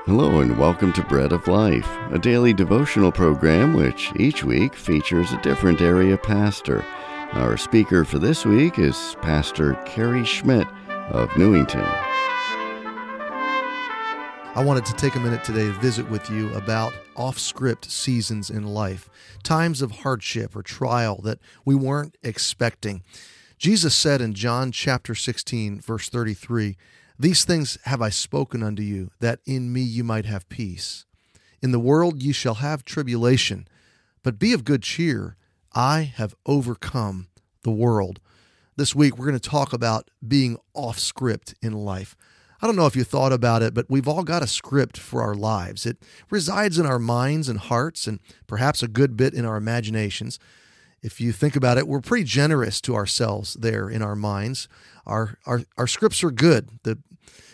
Hello and welcome to Bread of Life, a daily devotional program which each week features a different area pastor. Our speaker for this week is Pastor Cary Schmidt of Newington. I wanted to take a minute today to visit with you about off-script seasons in life, times of hardship or trial that we weren't expecting. Jesus said in John chapter 16, verse 33, "These things have I spoken unto you, that in me you might have peace. In the world ye shall have tribulation, but be of good cheer. I have overcome the world." This week we're going to talk about being off-script in life. I don't know if you thought about it, but we've all got a script for our lives. It resides in our minds and hearts and perhaps a good bit in our imaginations. If you think about it, we're pretty generous to ourselves there in our minds. Our scripts are good. The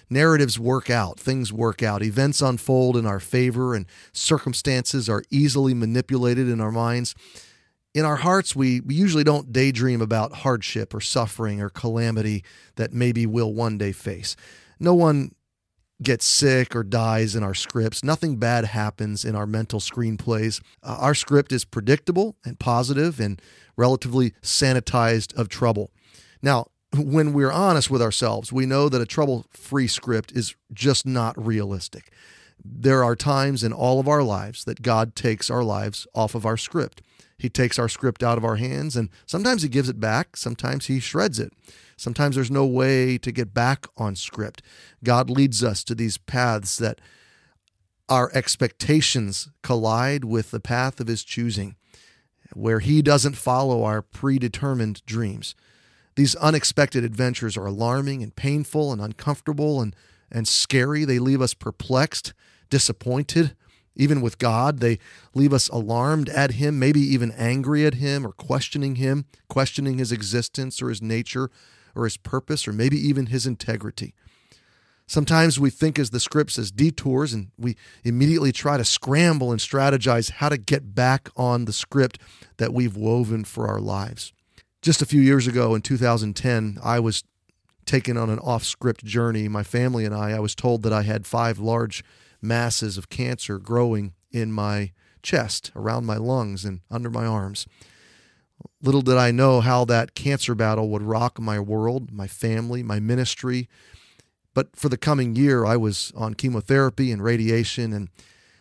narratives work out. Things work out. Events unfold in our favor, and circumstances are easily manipulated in our minds. In our hearts, we usually don't daydream about hardship or suffering or calamity that maybe we'll one day face. No one gets sick or dies in our scripts. Nothing bad happens in our mental screenplays. Our script is predictable and positive and relatively sanitized of trouble. Now, when we're honest with ourselves, we know that a trouble-free script is just not realistic. There are times in all of our lives that God takes our lives off of our script. He takes our script out of our hands, and sometimes He gives it back. Sometimes He shreds it. Sometimes there's no way to get back on script. God leads us to these paths that our expectations collide with the path of His choosing, where He doesn't follow our predetermined dreams. These unexpected adventures are alarming and painful and uncomfortable and scary. They leave us perplexed, disappointed. Even with God, they leave us alarmed at Him, maybe even angry at Him or questioning Him, questioning His existence or His nature or His purpose or maybe even His integrity. Sometimes we think as the scripts as detours, and we immediately try to scramble and strategize how to get back on the script that we've woven for our lives. Just a few years ago in 2010, I was taken on an off-script journey. My family and I was told that I had 5 large masses of cancer growing in my chest, around my lungs, and under my arms. Little did I know how that cancer battle would rock my world, my family, my ministry. But for the coming year, I was on chemotherapy and radiation and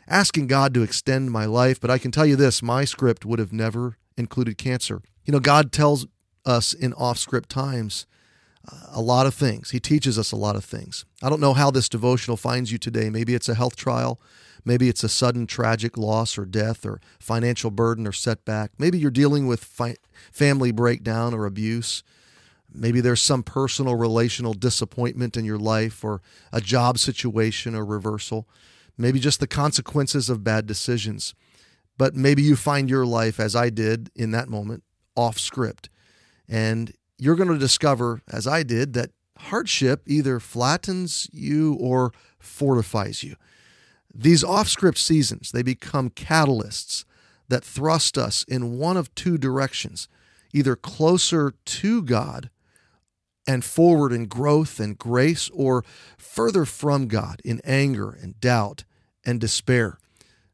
asking God to extend my life. But I can tell you this, my script would have never included cancer. You know, God tells us in off-script times a lot of things. He teaches us a lot of things. I don't know how this devotional finds you today. Maybe it's a health trial. Maybe it's a sudden tragic loss or death or financial burden or setback. Maybe you're dealing with family breakdown or abuse. Maybe there's some personal relational disappointment in your life or a job situation or reversal. Maybe just the consequences of bad decisions. But maybe you find your life, as I did in that moment, off script. And you're going to discover, as I did, that hardship either flattens you or fortifies you. These off-script seasons, they become catalysts that thrust us in one of two directions, either closer to God and forward in growth and grace, or further from God in anger and doubt and despair.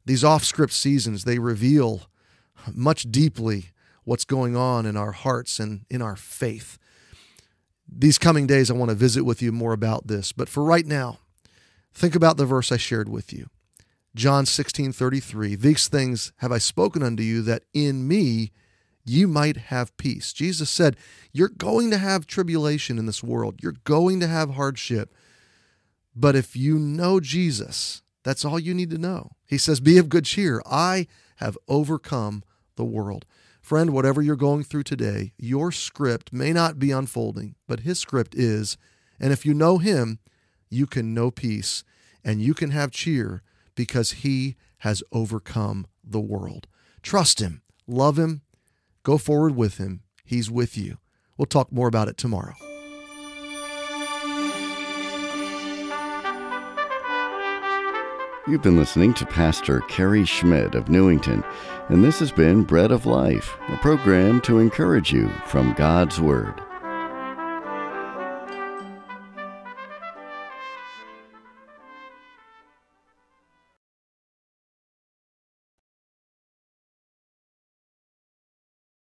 These off-script seasons, they reveal much deeply what's going on in our hearts and in our faith. These coming days, I want to visit with you more about this. But for right now, think about the verse I shared with you. John 16:33, "These things have I spoken unto you, that in me you might have peace." Jesus said, you're going to have tribulation in this world. You're going to have hardship. But if you know Jesus, that's all you need to know. He says, be of good cheer. I have overcome the world. Friend, whatever you're going through today, your script may not be unfolding, but His script is. And if you know Him, you can know peace and you can have cheer because He has overcome the world. Trust Him, love Him, go forward with Him. He's with you. We'll talk more about it tomorrow. You've been listening to Pastor Cary Schmidt of Newington, and this has been Bread of Life, a program to encourage you from God's Word.